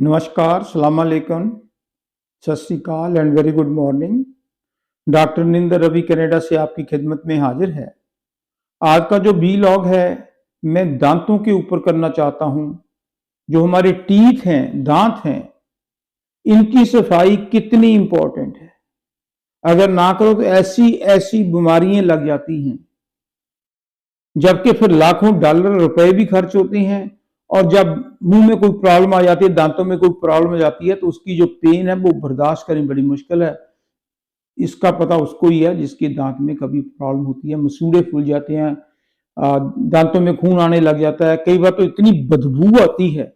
नमस्कार, सलाम अलैकुम, सत श्री अकाल and very good morning. Doctor Ninder Ravi Canada से आपकी खिदमत में हाजिर है। आज का जो बी लॉग है मैं दांतों के ऊपर करना चाहता हूं। जो हमारे टीथ हैं, दांत हैं, इनकी सफाई कितनी इंपॉर्टेंट है। अगर ना करो तो ऐसी ऐसी बीमारियां लग जाती हैं, जबकि फिर लाखों डॉलर रुपए भी खर्च होते हैं। और जब मुंह में कोई प्रॉब्लम आ जाती है, दांतों में कोई प्रॉब्लम आ जाती है, तो उसकी जो पेन है वो बर्दाश्त करनी बड़ी मुश्किल है। इसका पता उसको ही है जिसके दांत में कभी प्रॉब्लम होती है, मसूड़े फूल जाते हैं, दांतों में खून आने लग जाता है। कई बार तो इतनी बदबू आती है,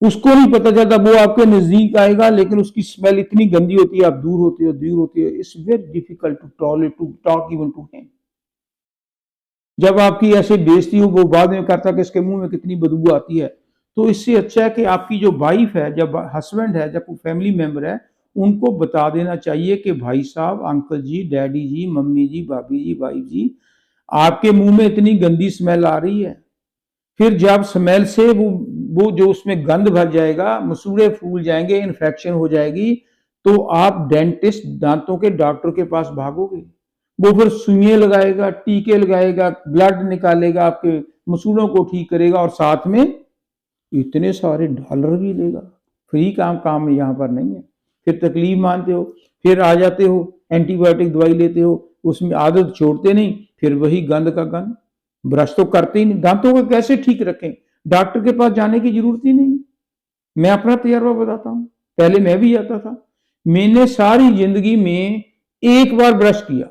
उसको नहीं पता चलता। वो आपके नजदीक आएगा लेकिन उसकी स्मेल इतनी गंदी होती है, आप दूर होती है। It's very difficult to tolerate, to talk even to him. जब आपकी ऐसे बेइज्जती हो, वो बाद में करता कि इसके मुंह में कितनी बदबू आती है। तो इससे अच्छा है कि आपकी जो वाइफ है, जब हस्बैंड है, जब कोई फैमिली मेंबर है, उनको बता देना चाहिए कि भाई साहब, अंकल जी, डैडी जी, मम्मी जी, भाभी जी, वाइफ जी, आपके मुंह में इतनी गंदी स्मेल आ रही है। फिर जब स्मेल से वो जो उसमें गंद भर जाएगा, मसूड़े फूल जाएंगे, इन्फेक्शन हो जाएगी, तो आप डेंटिस्ट, दांतों के डॉक्टर के पास भागोगे। वो फिर सुइयां लगाएगा, टीके लगाएगा, ब्लड निकालेगा, आपके मसूड़ों को ठीक करेगा और साथ में इतने सारे डॉलर भी लेगा। फ्री काम यहाँ पर नहीं है। फिर तकलीफ मानते हो, फिर आ जाते हो, एंटीबायोटिक दवाई लेते हो, उसमें आदत छोड़ते नहीं, फिर वही गंद का गंद। ब्रश तो करते ही नहीं। दांतों को कैसे ठीक रखें, डॉक्टर के पास जाने की जरूरत ही नहीं। मैं अपना तजर्बा बताता हूँ। पहले मैं भी जाता था, मैंने सारी जिंदगी में एक बार ब्रश किया।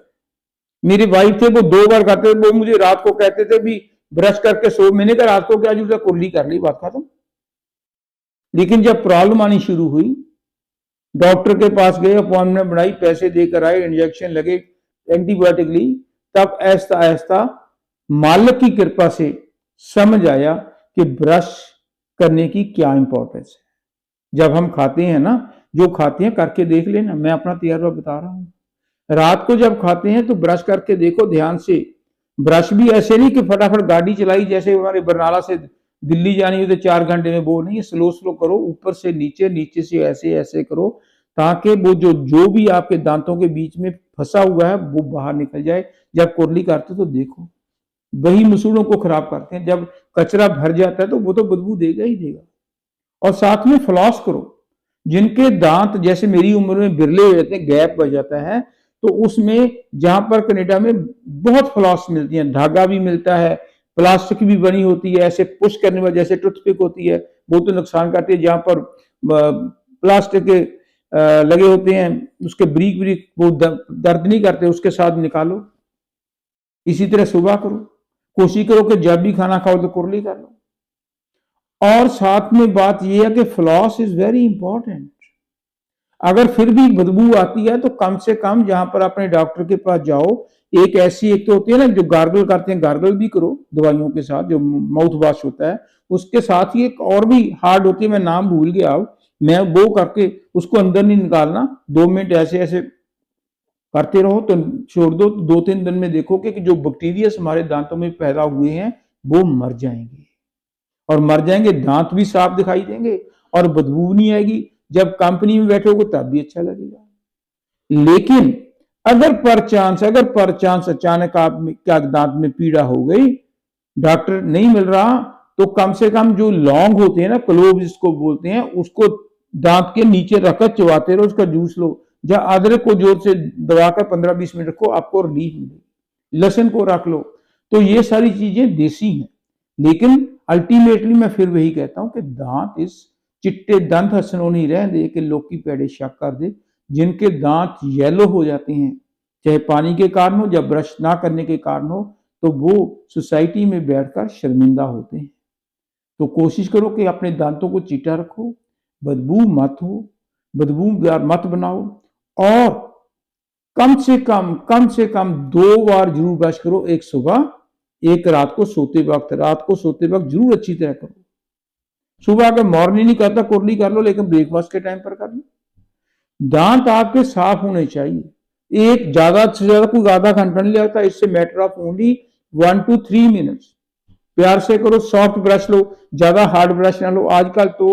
मेरे वाइफ थे, वो 2 बार करते थे। वो मुझे रात को कहते थे भी ब्रश करके सो। मैंने कहा रात को क्या जरूरत है, कुर्ली कर ली, बात खत्म। लेकिन जब प्रॉब्लम आनी शुरू हुई, डॉक्टर के पास गए, अपॉइंटमेंट बनाई, पैसे देकर आए, इंजेक्शन लगे, एंटीबायोटिक ली, तब ऐसा ऐसा मालिक की कृपा से समझ आया कि ब्रश करने की क्या इंपॉर्टेंस है। जब हम खाते हैं ना, जो खाते हैं करके देख लेना, मैं अपना तजर्बा बता रहा हूं। रात को जब खाते हैं तो ब्रश करके देखो ध्यान से। ब्रश भी ऐसे नहीं कि फटाफट गाड़ी चलाई, जैसे हमारे बरनाला से दिल्ली जानी हो तो 4 घंटे में, वो नहीं। स्लो स्लो करो, ऊपर से नीचे, नीचे से ऐसे ऐसे करो, ताकि वो जो भी आपके दांतों के बीच में फंसा हुआ है वो बाहर निकल जाए। जब कुरली करते तो देखो, वही मसूड़ों को खराब करते हैं। जब कचरा भर जाता है तो वो तो बदबू देगा ही देगा। और साथ में फ्लॉस करो। जिनके दांत जैसे मेरी उम्र में बिरले हो जाते हैं, गैप बच जाता है, तो उसमें जहां पर कनाडा में बहुत फ्लॉस मिलती है, धागा भी मिलता है, प्लास्टिक भी बनी होती है, ऐसे पुश करने वाली जैसे टूथपिक होती है, वो तो नुकसान करती है। जहां पर प्लास्टिक के लगे होते हैं, उसके ब्रीक ब्रीक वो दर्द नहीं करते, उसके साथ निकालो। इसी तरह सुबह करो, कोशिश करो कि जब भी खाना खाओ तो कुरली कर लो। और साथ में बात यह है कि फ्लॉस इज वेरी इंपॉर्टेंट। अगर फिर भी बदबू आती है तो कम से कम जहां पर अपने डॉक्टर के पास जाओ, एक तो होती है ना जो गार्गल करते हैं, गार्गल भी करो दवाइयों के साथ, जो माउथ वॉश होता है। उसके साथ ही एक और भी हार्ड होती है, मैं नाम भूल गया, मैं वो करके उसको अंदर नहीं निकालना, 2 मिनट ऐसे ऐसे करते रहो तो छोड़ दो। 2-3 दिन में देखो कि जो बैक्टीरिया हमारे दांतों में पैदा हुए हैं वो मर जाएंगे। और मर जाएंगे, दांत भी साफ दिखाई देंगे और बदबू नहीं आएगी। जब कंपनी में बैठे हो तब भी अच्छा लगेगा। लेकिन अगर परचांस अचानक आप क्या दांत में पीड़ा हो गई, डॉक्टर नहीं मिल रहा, तो कम से कम जो लौंग होते हैं ना, क्लोव जिसको बोलते हैं, उसको दांत के नीचे रखकर चबाते रहो, उसका जूस लो। या अदरक को जोर से दबाकर 15-20 मिनट रखो, आपको रिलीफ मिलेगी। लहसुन को रख लो। तो ये सारी चीजें देसी हैं। लेकिन अल्टीमेटली मैं फिर वही कहता हूं कि दांत इस चिट्टे दंत हसनों नहीं रह दे कि लोग की पेड़े शक कर दे। जिनके दांत येलो हो जाते हैं, चाहे पानी के कारण हो या ब्रश ना करने के कारण हो, तो वो सोसाइटी में बैठकर शर्मिंदा होते हैं। तो कोशिश करो कि अपने दांतों को चिट्टा रखो, बदबू मत हो, बदबूदार मत बनाओ, और कम से कम 2 बार जरूर ब्रश करो, एक सुबह, एक रात को सोते वक्त। रात को सोते वक्त जरूर अच्छी तरह करो। सुबह अगर मॉर्निंग नहीं करता, कुरली कर लो, लेकिन ब्रेकफास्ट के टाइम पर कर लो। दांत आपके साफ होने चाहिए। एक ज्यादा से ज्यादा कोई आधा घंटा नहीं लगता, इससे matter of only 1 to 3 minutes. प्यार से करो, सॉफ्ट ब्रश लो, ज्यादा हार्ड ब्रश ना लो। आजकल तो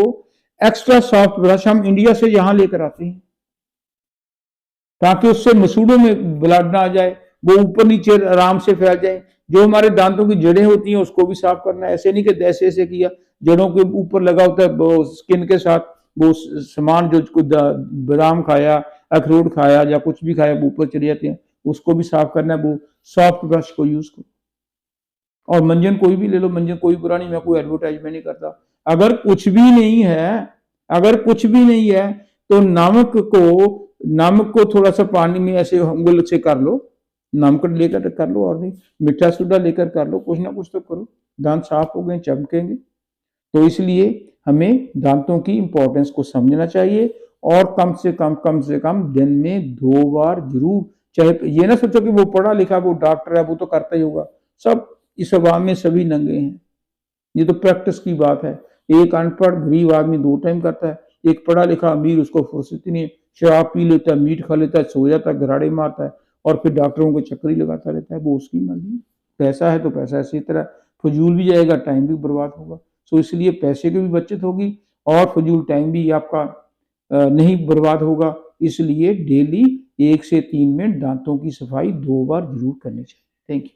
एक्स्ट्रा सॉफ्ट ब्रश हम इंडिया से यहां लेकर आते हैं ताकि उससे मसूड़ों में ब्लड ना आ जाए, वो ऊपर नीचे आराम से फैल जाए। जो हमारे दांतों की जड़ें होती हैं उसको भी साफ करना है। ऐसे नहीं कि ऐसे ऐसे किया, जड़ों के ऊपर लगा होता है वो स्किन के साथ, वो सामान जो बादाम खाया, अखरोट खाया या कुछ भी खाया वो ऊपर चले जाते हैं, उसको भी साफ करना है। वो सॉफ्ट ब्रश को यूज करो। और मंजन कोई भी ले लो, मंजन कोई बुरा नहीं, मैं कोई एडवर्टाइजमेंट नहीं करता। अगर कुछ भी नहीं है, अगर कुछ भी नहीं है तो नमक को थोड़ा सा पानी में ऐसे उंगल से कर लो, नमक लेकर कर लो, और नहीं मीठा सोडा लेकर कर लो, कुछ ना कुछ तो करो। दांत साफ हो गए, चमकेंगे। तो इसलिए हमें दांतों की इंपॉर्टेंस को समझना चाहिए और कम से कम दिन में 2 बार जरूर, चाहे ये ना सोचो कि वो पढ़ा लिखा वो डॉक्टर है वो तो करता ही होगा। सब इस अवाम में सभी नंगे हैं, ये तो प्रैक्टिस की बात है। एक अनपढ़ गरीब आदमी 2 टाइम करता है, एक पढ़ा लिखा अमीर उसको फुर्सत ही नहीं है, शराब पी लेता है, मीट खा लेता है, सो जाता है, घराड़े मारता है और फिर डॉक्टरों को चक्कर ही लगाता रहता है। वो उसकी मर्जी, पैसा है तो पैसा इसी तरह फजूल भी जाएगा, टाइम भी बर्बाद होगा। तो इसलिए पैसे की भी बचत होगी और फजूल टाइम भी आपका नहीं बर्बाद होगा। इसलिए डेली 1 से 3 मिनट दांतों की सफाई 2 बार जरूर करनी चाहिए। Thank you.